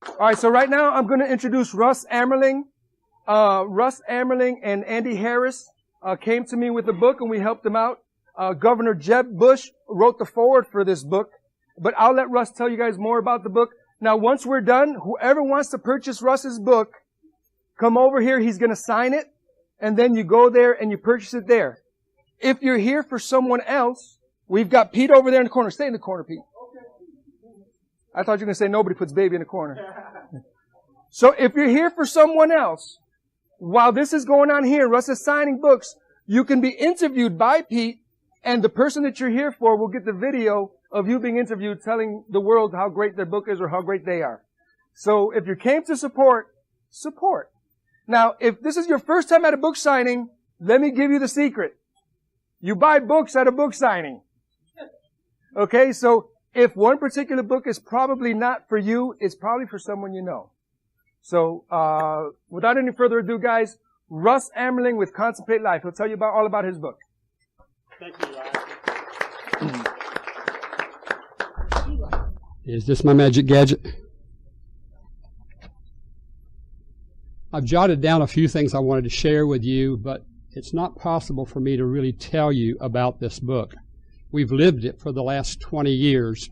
All right, so right now I'm going to introduce Russ Amerling. Russ Amerling and Andy Harris came to me with a book, and we helped them out. Governor Jeb Bush wrote the foreword for this book, but I'll let Russ tell you guys more about the book. Now, once we're done, whoever wants to purchase Russ's book, come over here. He's going to sign it, and then you go there and you purchase it there. If you're here for someone else, we've got Pete over there in the corner. Stay in the corner, Pete. I thought you were going to say nobody puts baby in the corner. So if you're here for someone else, while this is going on here, Russ is signing books, you can be interviewed by Pete, and the person that you're here for will get the video of you being interviewed telling the world how great their book is or how great they are. So if you came to support, support. Now, if this is your first time at a book signing, let me give you the secret. You buy books at a book signing. Okay, so if one particular book is probably not for you, it's probably for someone you know. So, without any further ado, guys, Russ Amerling with Contemplate Life. He'll tell you all about his book. Thank you, Ryan. Is this my magic gadget? I've jotted down a few things I wanted to share with you, but it's not possible for me to really tell you about this book. We've lived it for the last 20 years.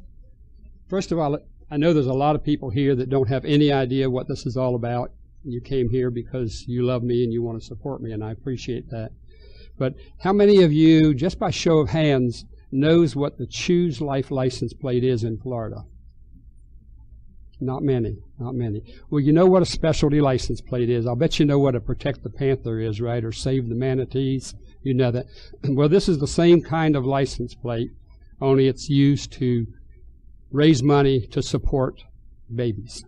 First of all, I know there's a lot of people here that don't have any idea what this is all about. You came here because you love me and you want to support me, and I appreciate that. But how many of you, just by show of hands, knows what the Choose Life license plate is in Florida? Not many, not many. Well, you know what a specialty license plate is. I'll bet you know what a Protect the Panther is, right? Or Save the Manatees. You know that. Well, this is the same kind of license plate, only it's used to raise money to support babies,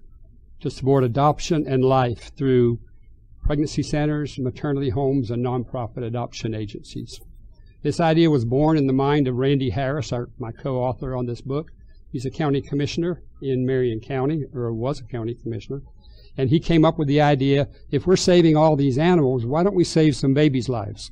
to support adoption and life through pregnancy centers, maternity homes, and nonprofit adoption agencies. This idea was born in the mind of Randy Harris, my co-author on this book. He's a county commissioner in Marion County, or was a county commissioner. And he came up with the idea, if we're saving all these animals, why don't we save some babies' lives?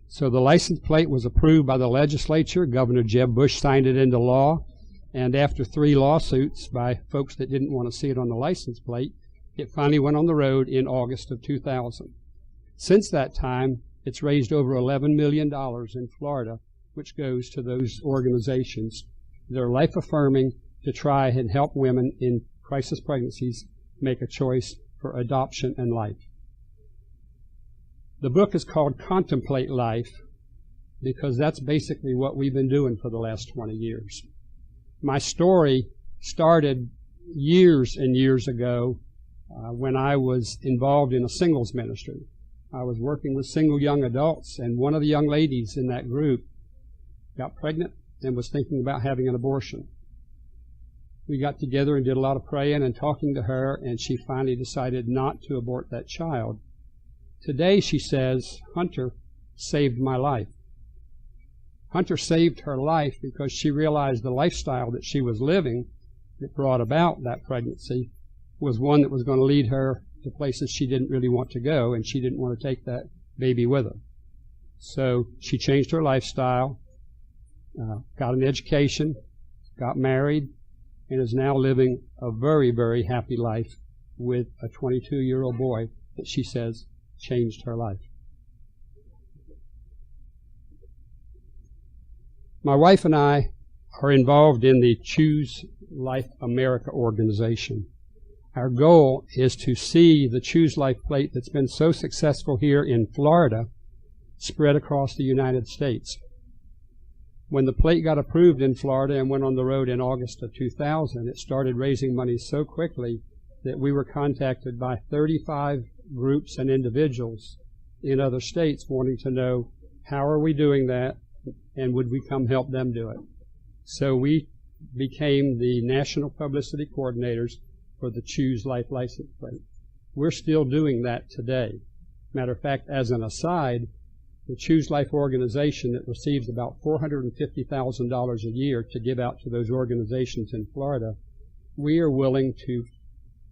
So the license plate was approved by the legislature. Governor Jeb Bush signed it into law. And after 3 lawsuits by folks that didn't want to see it on the license plate, it finally went on the road in August of 2000. Since that time, it's raised over $11 million in Florida, which goes to those organizations that are life-affirming to try and help women in crisis pregnancies make a choice for adoption and life. The book is called Contemplate Life because that's basically what we've been doing for the last 20 years. My story started years and years ago when I was involved in a singles ministry. I was working with single young adults, and one of the young ladies in that group got pregnant and was thinking about having an abortion. We got together and did a lot of praying and talking to her, and she finally decided not to abort that child. Today, she says, Hunter saved my life. Hunter saved her life because she realized the lifestyle that she was living that brought about that pregnancy was one that was going to lead her to places she didn't really want to go, and she didn't want to take that baby with her. So she changed her lifestyle, got an education, got married, and is now living a very, very happy life with a 22-year-old boy that she says changed her life. My wife and I are involved in the Choose Life America organization. Our goal is to see the Choose Life plate that's been so successful here in Florida spread across the United States. When the plate got approved in Florida and went on the road in August of 2000, it started raising money so quickly that we were contacted by 35 groups and individuals in other states wanting to know, how are we doing that, and would we come help them do it? So we became the national publicity coordinators for the Choose Life license plate. We're still doing that today. Matter of fact, as an aside, the Choose Life organization that receives about $450,000 a year to give out to those organizations in Florida, we are willing to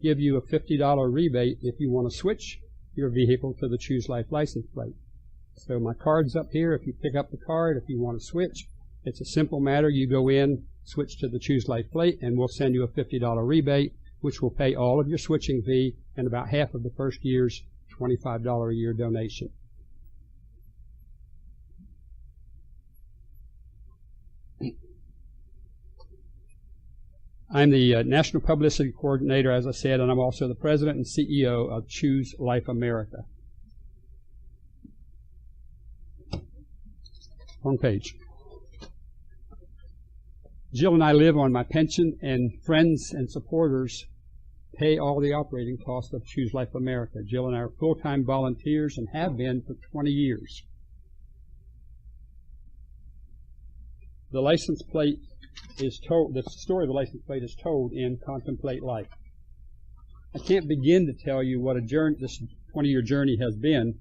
give you a $50 rebate if you want to switch your vehicle to the Choose Life license plate. So my card's up here. If you pick up the card, if you want to switch, it's a simple matter. You go in, switch to the Choose Life plate, and we'll send you a $50 rebate. which will pay all of your switching fee and about half of the first year's $25 a year donation. I'm the National Publicity Coordinator, as I said, and I'm also the President and CEO of Choose Life America. Wrong page. Jill and I live on my pension, and friends and supporters pay all the operating costs of Choose Life America. Jill and I are full-time volunteers and have been for 20 years. The license plate is told, the story of the license plate is told in Contemplate Life. I can't begin to tell you what a journey, this 20-year journey has been,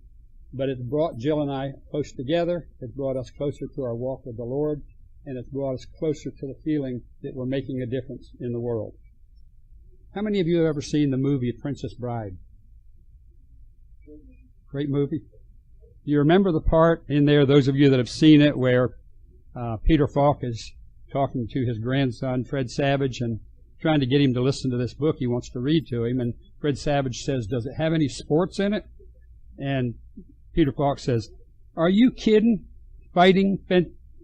but it's brought Jill and I close together. It's brought us closer to our walk with the Lord, and it's brought us closer to the feeling that we're making a difference in the world. How many of you have ever seen the movie Princess Bride? Great movie. Do you remember the part in there, those of you that have seen it, where Peter Falk is talking to his grandson, Fred Savage, and trying to get him to listen to this book he wants to read to him. And Fred Savage says, "Does it have any sports in it?" And Peter Falk says, "Are you kidding? Fighting,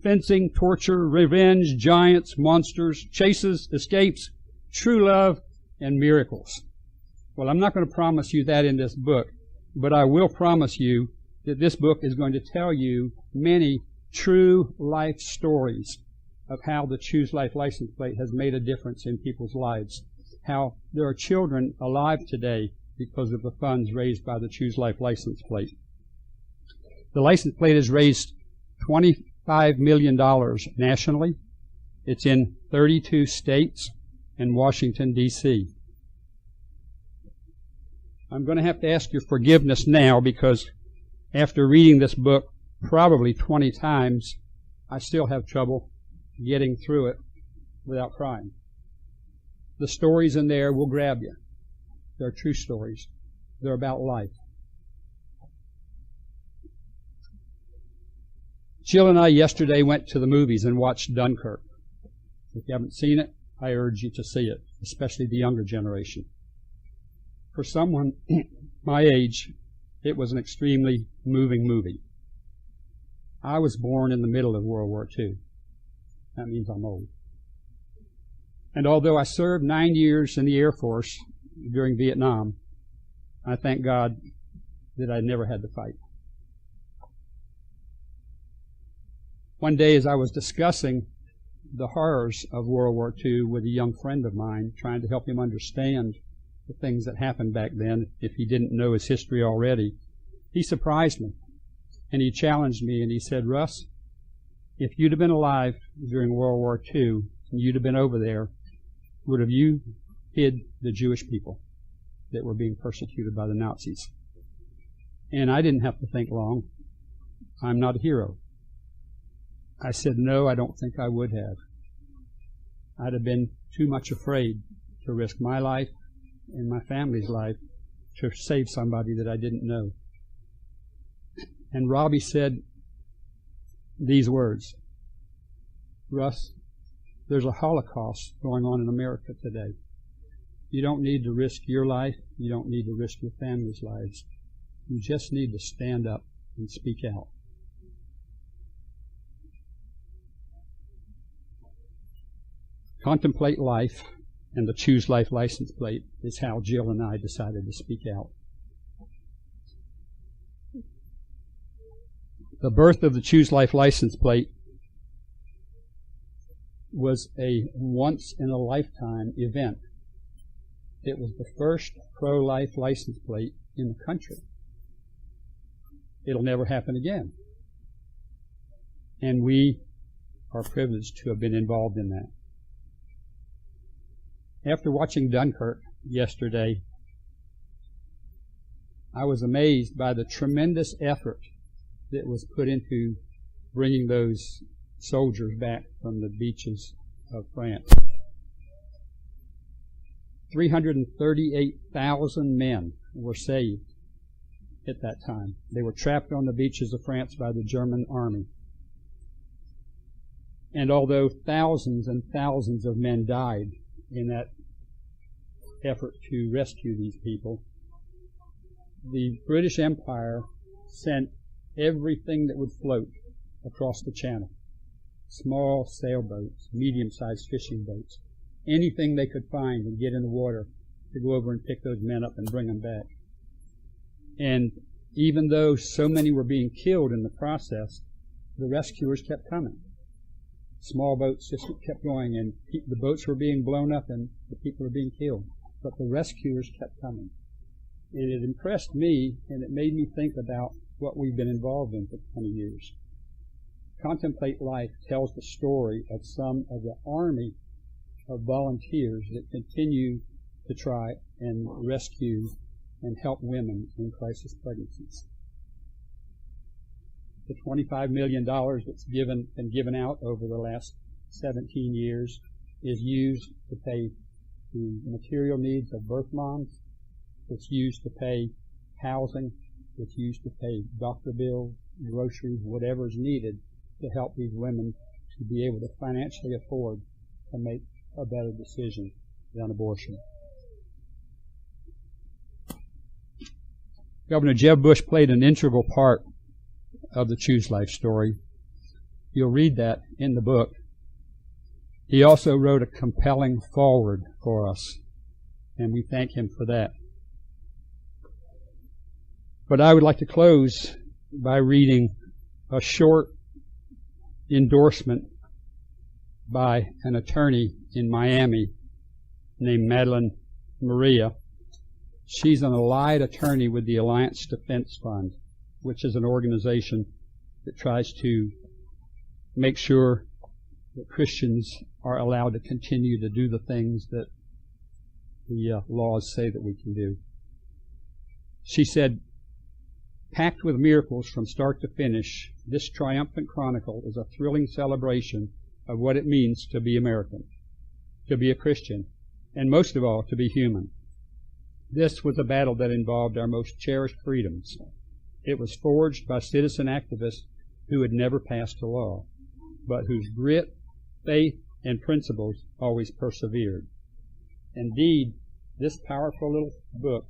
fencing, torture, revenge, giants, monsters, chases, escapes, true love, and miracles." Well, I'm not going to promise you that in this book, but I will promise you that this book is going to tell you many true life stories of how the Choose Life license plate has made a difference in people's lives, how there are children alive today because of the funds raised by the Choose Life license plate. The license plate has raised $25 million nationally. It's in 32 states and Washington, D.C. I'm going to have to ask your forgiveness now because after reading this book probably 20 times, I still have trouble getting through it without crying. The stories in there will grab you. They're true stories. They're about life. Jill and I yesterday went to the movies and watched Dunkirk. If you haven't seen it, I urge you to see it, especially the younger generation. For someone my age, it was an extremely moving movie. I was born in the middle of World War II. That means I'm old. And although I served 9 years in the Air Force during Vietnam, I thank God that I never had to fight. One day as I was discussing the horrors of World War II with a young friend of mine, trying to help him understand the things that happened back then, if he didn't know his history already, he surprised me. And he challenged me and he said, "Russ, if you'd have been alive during World War II and you'd have been over there, would have you hid the Jewish people that were being persecuted by the Nazis?" And I didn't have to think long. I'm not a hero. I said, "No, I don't think I would have. I'd have been too much afraid to risk my life and my family's life to save somebody that I didn't know." And Robbie said these words, "Russ, there's a Holocaust going on in America today. You don't need to risk your life. You don't need to risk your family's lives. You just need to stand up and speak out." Contemplate Life and the Choose Life license plate is how Jill and I decided to speak out. The birth of the Choose Life license plate was a once-in-a-lifetime event. It was the first pro-life license plate in the country. It'll never happen again. And we are privileged to have been involved in that. After watching Dunkirk yesterday, I was amazed by the tremendous effort that was put into bringing those soldiers back from the beaches of France. 338,000 men were saved at that time. They were trapped on the beaches of France by the German army. And although thousands and thousands of men died in that effort to rescue these people, the British Empire sent everything that would float across the channel. Small sailboats, medium-sized fishing boats, anything they could find and get in the water to go over and pick those men up and bring them back. And even though so many were being killed in the process, the rescuers kept coming. Small boats just kept going, and the boats were being blown up and the people were being killed. But the rescuers kept coming. And it impressed me, and it made me think about what we've been involved in for 20 years. Contemplate Life tells the story of some of the army of volunteers that continue to try and rescue and help women in crisis pregnancies. The $25 million that's been given out over the last 17 years is used to pay the material needs of birth moms. It's used to pay housing. It's used to pay doctor bills, groceries, whatever's needed to help these women to be able to financially afford to make a better decision than abortion. Governor Jeb Bush played an integral part of the Choose Life story. You'll read that in the book. He also wrote a compelling foreword for us, and we thank him for that. But I would like to close by reading a short endorsement by an attorney in Miami named Madeline Maria. She's an allied attorney with the Alliance Defense Fund, which is an organization that tries to make sure that Christians are allowed to continue to do the things that the laws say that we can do. She said, "Packed with miracles from start to finish, this triumphant chronicle is a thrilling celebration of what it means to be American, to be a Christian, and most of all, to be human. This was a battle that involved our most cherished freedoms. It was forged by citizen activists who had never passed a law, but whose grit, faith, and principles always persevered. Indeed, this powerful little book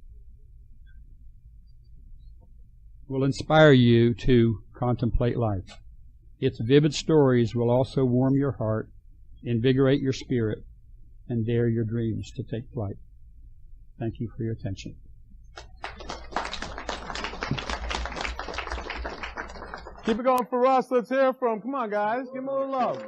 will inspire you to contemplate life. Its vivid stories will also warm your heart, invigorate your spirit, and dare your dreams to take flight." Thank you for your attention. Keep it going for Russ. Let's hear from, come on guys, give him a little love.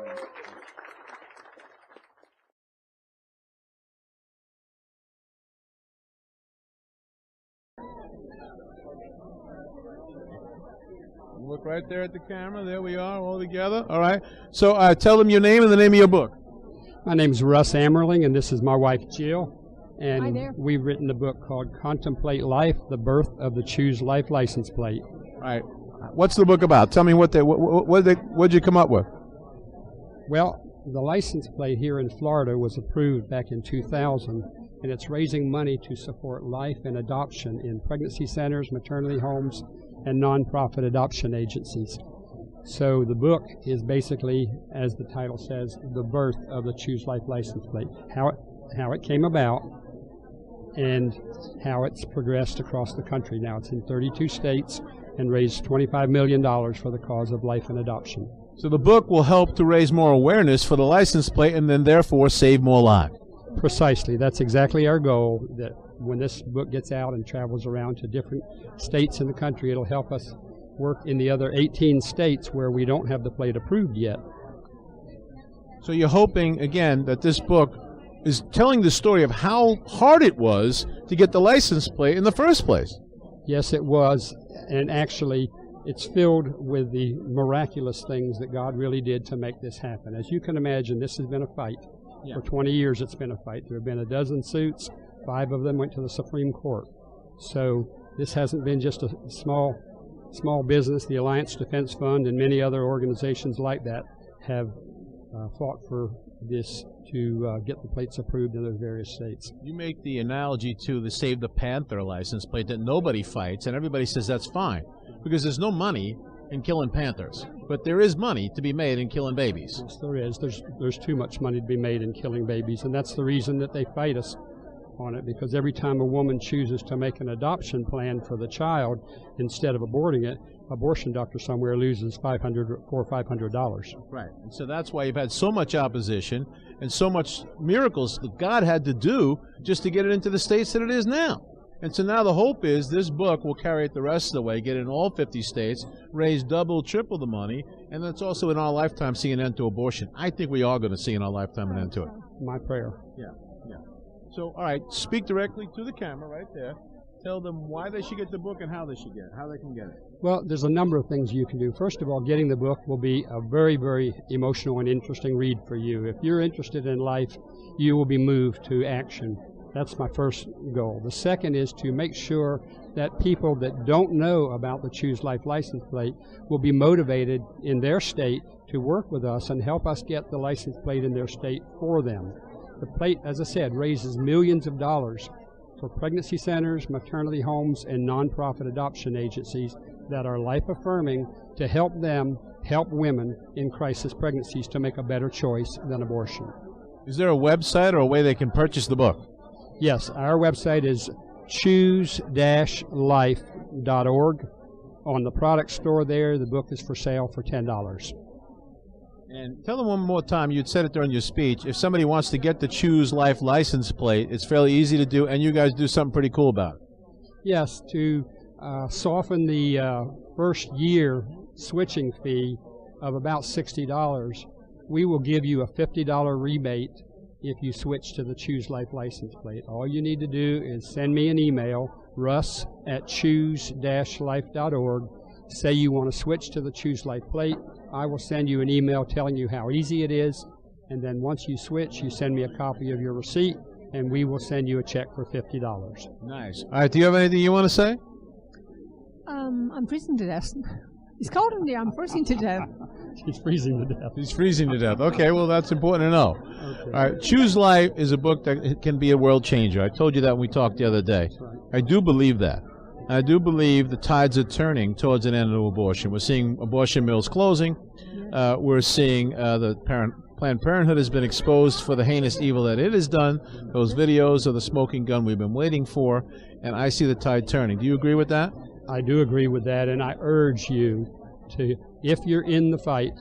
Look right there at the camera. There we are, all together. All right. So tell them your name and the name of your book. My name is Russ Amerling, and this is my wife Jill. And Hi there. we've written a book called Contemplate Life, the Birth of the Choose Life license plate. All right. What's the book about? Tell me what'd you come up with? Well, the license plate here in Florida was approved back in 2000, and it's raising money to support life and adoption in pregnancy centers, maternity homes, and nonprofit adoption agencies. So the book is basically, as the title says, the birth of the Choose Life license plate, how it came about, and how it's progressed across the country. Now it's in 32 states and raised $25 million for the cause of life and adoption. So the book will help to raise more awareness for the license plate and then therefore save more lives. Precisely. That's exactly our goal, that when this book gets out and travels around to different states in the country, it'll help us work in the other 18 states where we don't have the plate approved yet. So you're hoping, again, that this book is telling the story of how hard it was to get the license plate in the first place. Yes, it was, and actually it's filled with the miraculous things that God really did to make this happen. As you can imagine, this has been a fight. For 20 years it's been a fight. There have been a dozen suits. 5 of them went to the Supreme Court. So this hasn't been just a small business. The Alliance Defense Fund and many other organizations like that have fought for this to get the plates approved in those various states. You make the analogy to the Save the Panther license plate that nobody fights, and everybody says that's fine, because there's no money in killing panthers. But there is money to be made in killing babies. Yes, there is. There's too much money to be made in killing babies, and that's the reason that they fight us. on it, because every time a woman chooses to make an adoption plan for the child instead of aborting it, abortion doctor somewhere loses $400 or $500. Right. And so that's why you've had so much opposition and so much miracles that God had to do just to get it into the states that it is now. And so now the hope is this book will carry it the rest of the way, get it in all 50 states, raise double, triple the money, and that's also in our lifetime see an end to abortion. I think we are going to see in our lifetime an end to it. My prayer. Yeah, yeah. So, all right, speak directly to the camera right there. Tell them why they should get the book and how they should get it, how they can get it. Well, there's a number of things you can do. First of all, getting the book will be a very, very emotional and interesting read for you. If you're interested in life, you will be moved to action. That's my first goal. The second is to make sure that people that don't know about the Choose Life license plate will be motivated in their state to work with us and help us get the license plate in their state for them. The plate, as I said, raises millions of dollars for pregnancy centers, maternity homes, and nonprofit adoption agencies that are life-affirming to help them help women in crisis pregnancies to make a better choice than abortion. Is there a website or a way they can purchase the book? Yes, our website is choose-life.org. On the product store there, the book is for sale for $10. And tell them one more time, you'd said it during your speech, if somebody wants to get the Choose Life license plate, it's fairly easy to do, and you guys do something pretty cool about it. Yes, to soften the first year switching fee of about $60, we will give you a $50 rebate if you switch to the Choose Life license plate. All you need to do is send me an email, russ@choose-life.org. Say you want to switch to the Choose Life plate. I will send you an email telling you how easy it is, and then once you switch, you send me a copy of your receipt, and we will send you a check for $50. Nice. All right, do you have anything you want to say? I'm freezing to death. It's cold in there. I'm freezing to death. She's freezing to death. He's freezing to death. Okay, well, that's important to know. Okay. All right, Choose Life is a book that can be a world changer. I told you that when we talked the other day. Right. I do believe that. I do believe the tides are turning towards an end of abortion. We're seeing abortion mills closing. We're seeing Planned Parenthood has been exposed for the heinous evil that it has done. Those videos of the smoking gun we've been waiting for, and I see the tide turning. Do you agree with that? I do agree with that, and I urge you to, if you're in the fight,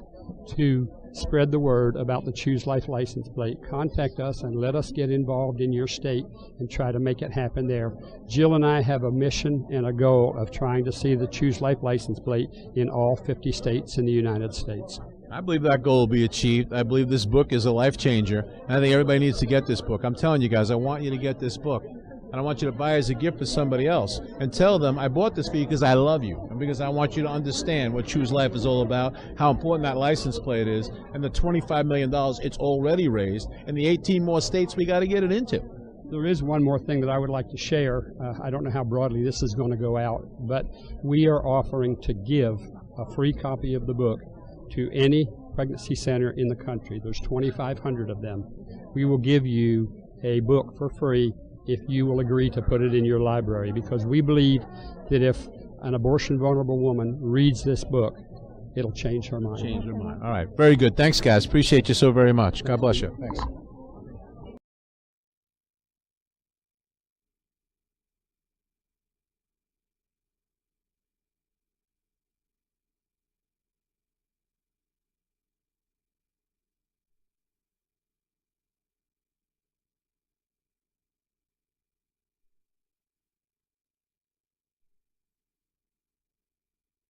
to spread the word about the Choose Life license plate. Contact us and let us get involved in your state and try to make it happen there. Jill and I have a mission and a goal of trying to see the Choose Life license plate in all 50 states in the United States. I believe that goal will be achieved. I believe this book is a life changer, and I think everybody needs to get this book. I'm telling you guys, I want you to get this book. And I want you to buy it as a gift for somebody else and tell them I bought this for you because I love you and because I want you to understand what Choose Life is all about, how important that license plate is, and the $25 million it's already raised, and the 18 more states we got to get it into. There is one more thing that I would like to share. I don't know how broadly this is going to go out, but we are offering to give a free copy of the book to any pregnancy center in the country. There's 2,500 of them. We will give you a book for free if you will agree to put it in your library, because we believe that if an abortion vulnerable woman reads this book, it'll change her mind. Change her mind. All right. Very good. Thanks, guys. Appreciate you so very much. God bless you. Thanks.